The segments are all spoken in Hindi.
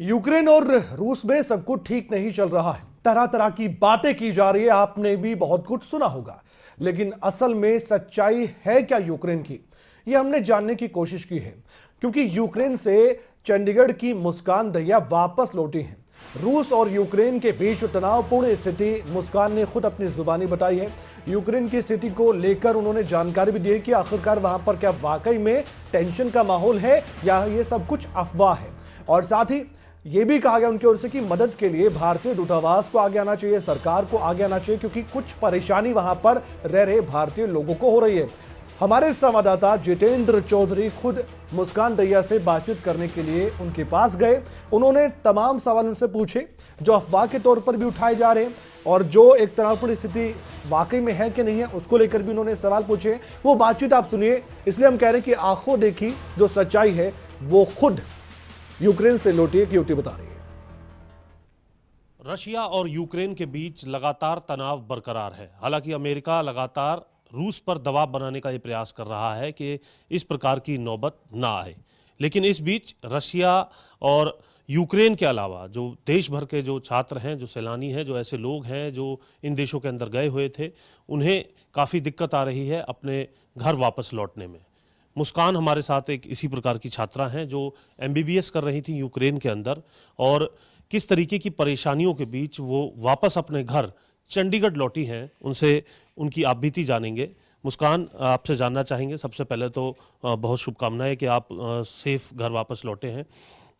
यूक्रेन और रूस में सब कुछ ठीक नहीं चल रहा है। तरह तरह की बातें की जा रही है, आपने भी बहुत कुछ सुना होगा, लेकिन असल में सच्चाई है क्या यूक्रेन की, यह हमने जानने की कोशिश की है। क्योंकि यूक्रेन से चंडीगढ़ की मुस्कान दहिया वापस लौटी हैं। रूस और यूक्रेन के बीच तनावपूर्ण स्थिति मुस्कान ने खुद अपनी जुबानी बताई है। यूक्रेन की स्थिति को लेकर उन्होंने जानकारी भी दी है कि आखिरकार वहां पर क्या वाकई में टेंशन का माहौल है या ये सब कुछ अफवाह है। और साथ ही ये भी कहा गया उनकी ओर से कि मदद के लिए भारतीय दूतावास को आगे आना चाहिए, सरकार को आगे आना चाहिए, क्योंकि कुछ परेशानी वहां पर रह रहे भारतीय लोगों को हो रही है। हमारे संवाददाता जितेंद्र चौधरी खुद मुस्कान दहिया से बातचीत करने के लिए उनके पास गए। उन्होंने तमाम सवाल उनसे पूछे जो अफवाह के तौर पर भी उठाए जा रहे हैं और जो एक तनावपूर्ण स्थिति वाकई में है कि नहीं है उसको लेकर भी उन्होंने सवाल पूछे। वो बातचीत आप सुनिए, इसलिए हम कह रहे हैं कि आंखों देखी जो सच्चाई है वो खुद यूक्रेन से लौटी एक युवती बता रही है। रशिया और यूक्रेन के बीच लगातार तनाव बरकरार है। हालांकि अमेरिका लगातार रूस पर दबाव बनाने का ये प्रयास कर रहा है कि इस प्रकार की नौबत ना आए, लेकिन इस बीच रशिया और यूक्रेन के अलावा जो देश भर के जो छात्र हैं, जो सैलानी हैं, जो ऐसे लोग हैं जो इन देशों के अंदर गए हुए थे, उन्हें काफ़ी दिक्कत आ रही है अपने घर वापस लौटने में। मुस्कान हमारे साथ एक इसी प्रकार की छात्रा हैं जो MBBS कर रही थी यूक्रेन के अंदर, और किस तरीके की परेशानियों के बीच वो वापस अपने घर चंडीगढ़ लौटी हैं, उनसे उनकी आप बीती जानेंगे। मुस्कान, आपसे जानना चाहेंगे सबसे पहले तो बहुत शुभकामनाएं कि आप सेफ घर वापस लौटे हैं।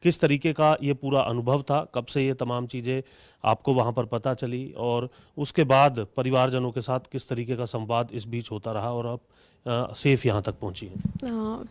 किस तरीके का ये पूरा अनुभव था, कब से ये तमाम चीज़ें आपको वहाँ पर पता चली, और उसके बाद परिवारजनों के साथ किस तरीके का संवाद इस बीच होता रहा और आप सेफ यहाँ तक पहुँची हैं?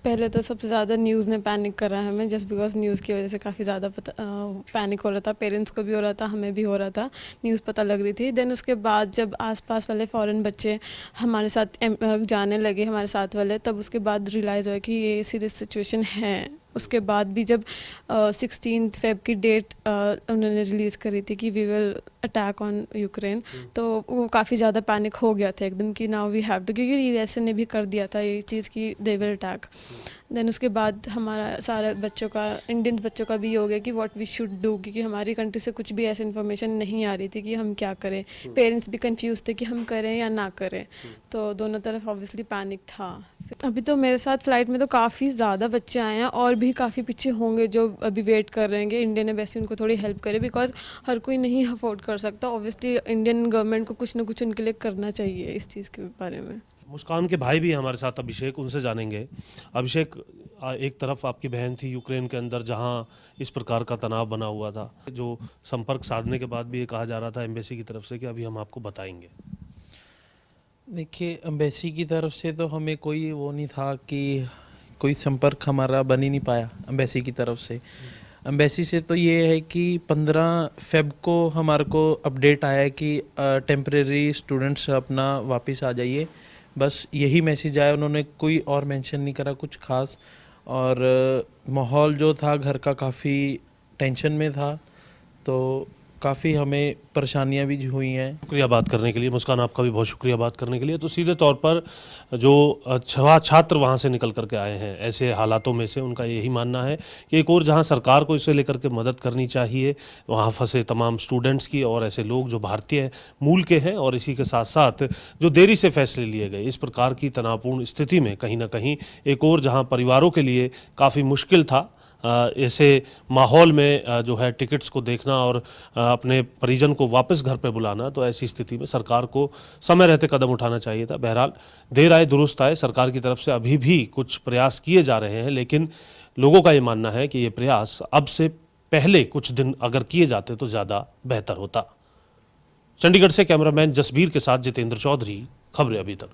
पहले तो सबसे ज़्यादा न्यूज़ ने पैनिक करा है हमें, जस्ट बिकॉज न्यूज़ की वजह से काफ़ी ज़्यादा पैनिक हो रहा था। पेरेंट्स को भी हो रहा था, हमें भी हो रहा था, न्यूज़ पता लग रही थी। देन उसके बाद जब आसपास वाले फ़ॉरेन बच्चे हमारे साथ जाने लगे, हमारे साथ वाले, तब उसके बाद रियलाइज़ हुआ कि ये सीरियस सिचुएशन है। उसके बाद भी जब 16 फेब की डेट उन्होंने रिलीज़ करी थी कि we will attack on Ukraine, तो वो काफ़ी ज़्यादा पैनिक हो गया था एकदम कि नाउ वी हैव टू, क्योंकि USA ने भी कर दिया था ये चीज़ कि दे विल अटैक। देन उसके बाद हमारा सारा बच्चों का, इंडियन बच्चों का भी ये हो गया कि व्हाट वी शुड डू, क्योंकि हमारी कंट्री से कुछ भी ऐसी इन्फॉर्मेशन नहीं आ रही थी कि हम क्या करें। पेरेंट्स भी कंफ्यूज थे कि हम करें या ना करें, तो दोनों तरफ ऑब्वियसली पैनिक था। अभी तो मेरे साथ फ़्लाइट में तो काफ़ी ज़्यादा बच्चे आए हैं और भी काफ़ी पीछे होंगे जो अभी वेट कर रहे हैं। इंडिया ने वैसे उनको थोड़ी हेल्प करे, बिकॉज हर कोई नहीं अफोर्ड कर सकता। ऑब्वियसली इंडियन गवर्नमेंट को कुछ ना कुछ उनके लिए करना चाहिए इस चीज़ के बारे में। मुस्कान के भाई भी हैं हमारे साथ, अभिषेक, उनसे जानेंगे। अभिषेक, एक तरफ आपकी बहन थी यूक्रेन के अंदर जहां इस प्रकार का तनाव बना हुआ था, जो संपर्क साधने के बाद भी ये कहा जा रहा था एम्बेसी की तरफ से कि अभी हम आपको बताएंगे। देखिए, एम्बेसी की तरफ से तो हमें कोई वो नहीं था कि कोई संपर्क हमारा बन ही नहीं पाया एम्बेसी की तरफ से। एम्बेसी से तो ये है कि 15 फेब को हमारे को अपडेट आया कि टेम्परेरी स्टूडेंट्स अपना वापस आ जाइए, बस यही मैसेज आया। उन्होंने कोई और मेंशन नहीं करा कुछ खास, और माहौल जो था घर का काफ़ी टेंशन में था, तो काफ़ी हमें परेशानियां भी हुई हैं। शुक्रिया बात करने के लिए मुस्कान, आपका भी बहुत शुक्रिया बात करने के लिए। तो सीधे तौर पर जो छात्र वहाँ से निकल करके आए हैं ऐसे हालातों में से, उनका यही मानना है कि एक और जहाँ सरकार को इसे लेकर के मदद करनी चाहिए, वहाँ फंसे तमाम स्टूडेंट्स की और ऐसे लोग जो भारतीय मूल के हैं, और इसी के साथ साथ जो देरी से फैसले लिए गए इस प्रकार की तनावपूर्ण स्थिति में कहीं ना कहीं एक और जहाँ परिवारों के लिए काफ़ी मुश्किल था ऐसे माहौल में जो है टिकट्स को देखना और अपने परिजन को वापस घर पे बुलाना, तो ऐसी स्थिति में सरकार को समय रहते कदम उठाना चाहिए था। बहरहाल देर आए दुरुस्त आए, सरकार की तरफ से अभी भी कुछ प्रयास किए जा रहे हैं, लेकिन लोगों का ये मानना है कि ये प्रयास अब से पहले कुछ दिन अगर किए जाते तो ज़्यादा बेहतर होता। चंडीगढ़ से कैमरामैन जसबीर के साथ जितेंद्र चौधरी, खबरें अभी तक।